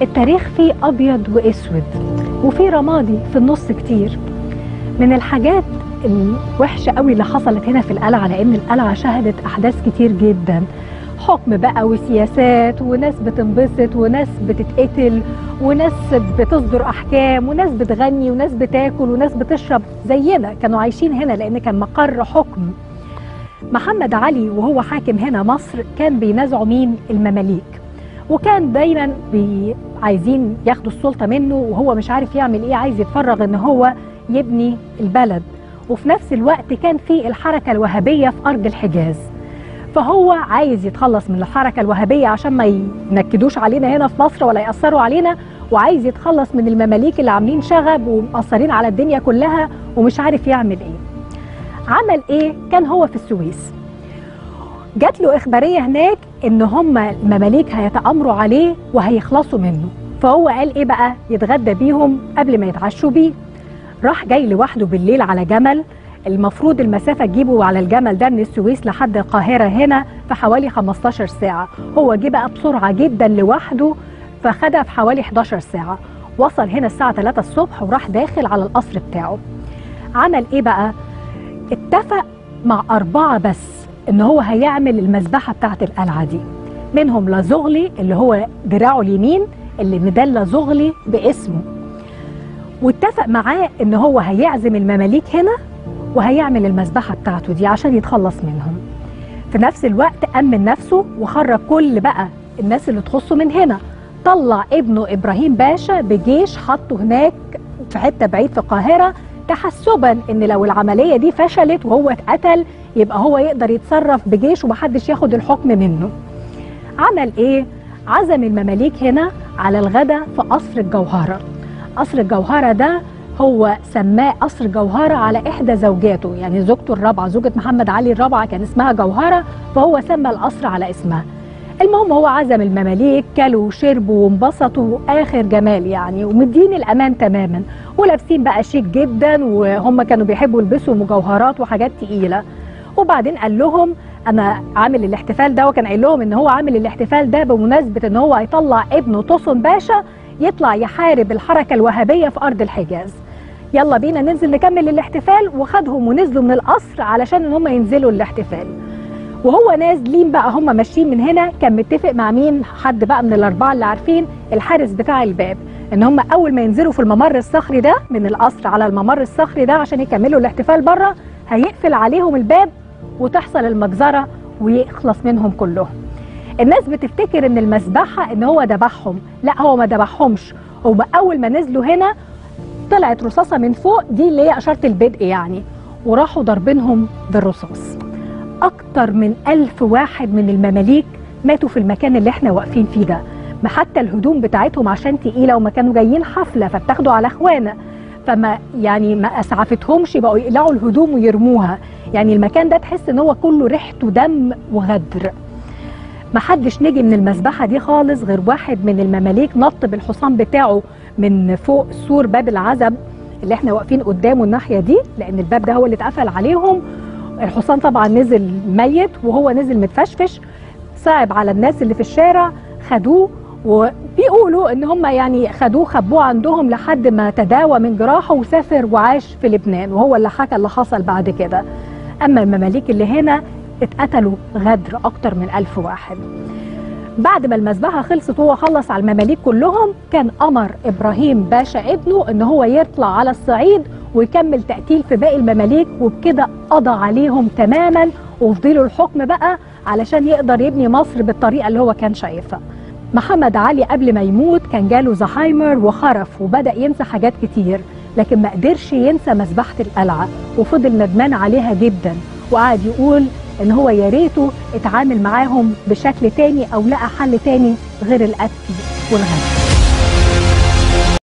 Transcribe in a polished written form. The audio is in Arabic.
التاريخ فيه أبيض وأسود وفيه رمادي في النص كتير. من الحاجات الوحشة قوي اللي حصلت هنا في القلعة، لأن القلعة شهدت أحداث كتير جدا، حكم بقى وسياسات، وناس بتنبسط وناس بتتقتل وناس بتصدر أحكام وناس بتغني وناس بتاكل وناس بتشرب زينا، كانوا عايشين هنا لأن كان مقر حكم. محمد علي وهو حاكم هنا مصر كان بينازعوا مين؟ المماليك، وكان دايما عايزين ياخدوا السلطة منه وهو مش عارف يعمل ايه، عايز يتفرغ ان هو يبني البلد. وفي نفس الوقت كان في الحركة الوهابية في أرض الحجاز، فهو عايز يتخلص من الحركة الوهابية عشان ما ينكدوش علينا هنا في مصر ولا يأثروا علينا، وعايز يتخلص من المماليك اللي عاملين شغب ومأثرين على الدنيا كلها ومش عارف يعمل ايه. عمل ايه؟ كان هو في السويس، جات له إخبارية هناك إن هم المماليك هيتآمروا عليه وهيخلصوا منه، فهو قال إيه بقى؟ يتغدى بيهم قبل ما يتعشوا بيه. راح جاي لوحده بالليل على جمل، المفروض المسافة تجيبه على الجمل ده من السويس لحد القاهرة هنا في حوالي 15 ساعة، هو جه بقى بسرعة جدا لوحده فخدها في حوالي 11 ساعة. وصل هنا الساعة 3 الصبح وراح داخل على القصر بتاعه. عمل إيه بقى؟ اتفق مع 4 بس ان هو هيعمل المذبحه بتاعت القلعه دي، منهم لازغلي اللي هو دراعه اليمين اللي مدلى لازغلي باسمه، واتفق معاه ان هو هيعزم المماليك هنا وهيعمل المذبحه بتاعته دي عشان يتخلص منهم. في نفس الوقت امن نفسه وخرج كل بقى الناس اللي تخصه من هنا، طلع ابنه ابراهيم باشا بجيش حطه هناك في حته بعيد في القاهره، تحسبا ان لو العمليه دي فشلت وهو اتقتل يبقى هو يقدر يتصرف بجيش ومحدش ياخد الحكم منه. عمل ايه؟ عزم المماليك هنا على الغدا في قصر الجوهرة. قصر الجوهرة ده هو سماه قصر جوهرة على إحدى زوجاته، يعني زوجته الرابعة، زوجة محمد علي الرابعة كان اسمها جوهرة، فهو سمى القصر على اسمها. المهم هو عزم المماليك، كلوا وشربوا وانبسطوا آخر جمال يعني، ومدين الأمان تماما، ولابسين بقى شيك جدا، وهم كانوا بيحبوا يلبسوا مجوهرات وحاجات تقيلة. وبعدين قال لهم انا عامل الاحتفال ده، وكان قايل لهم ان هو عامل الاحتفال ده بمناسبه ان هو هيطلع ابنه طوسن باشا يطلع يحارب الحركه الوهابيه في ارض الحجاز. يلا بينا ننزل نكمل الاحتفال، وخدهم ونزلوا من القصر علشان ان هم ينزلوا الاحتفال. وهو نازلين بقى هم ماشيين من هنا، كان متفق مع مين؟ حد بقى من الاربعه اللي عارفين، الحارس بتاع الباب، ان هم اول ما ينزلوا في الممر الصخري ده من القصر على الممر الصخري ده عشان يكملوا الاحتفال بره، هيقفل عليهم الباب وتحصل المجزرة ويخلص منهم كلهم. الناس بتفتكر ان المذبحة ان هو ذبحهم، لا هو ما ذبحهمش، هو اول ما نزلوا هنا طلعت رصاصة من فوق، دي اللي هي اشارة البدء يعني، وراحوا ضربينهم بالرصاص. اكتر من 1000 واحد من المماليك ماتوا في المكان اللي احنا واقفين فيه ده، ما حتى الهدوم بتاعتهم عشان تقيلة وما كانوا جايين حفلة فبتاخدوا على اخوانا، فما يعني ما اسعفتهمش، بقوا يقلعوا الهدوم ويرموها، يعني المكان ده تحس ان هو كله ريحته دم وغدر. ما حدش نجي من المذبحه دي خالص غير واحد من المماليك نط بالحصان بتاعه من فوق سور باب العزب اللي احنا واقفين قدامه الناحيه دي، لان الباب ده هو اللي اتقفل عليهم. الحصان طبعا نزل ميت وهو نزل متفشفش، صعب على الناس اللي في الشارع، خدوه، وبيقولوا ان هم يعني خدوه خبوه عندهم لحد ما تداوى من جراحه وسافر وعاش في لبنان، وهو اللي حكى اللي حصل بعد كده. اما المماليك اللي هنا اتقتلوا غدر اكتر من 1000 واحد. بعد ما المذبحه خلصت وهو خلص على المماليك كلهم، كان امر ابراهيم باشا ابنه ان هو يطلع على الصعيد ويكمل تقتيل في باقي المماليك، وبكده قضى عليهم تماما وفضلوا الحكم بقى علشان يقدر يبني مصر بالطريقه اللي هو كان شايفها. محمد علي قبل ما يموت كان جاله زهايمر وخرف وبدأ ينسى حاجات كتير، لكن ما قدرش ينسى مذبحة القلعة وفضل ندمان عليها جدا، وقعد يقول ان هو يا ريته اتعامل معاهم بشكل تاني او لقى حل تاني غير القتل والغدر.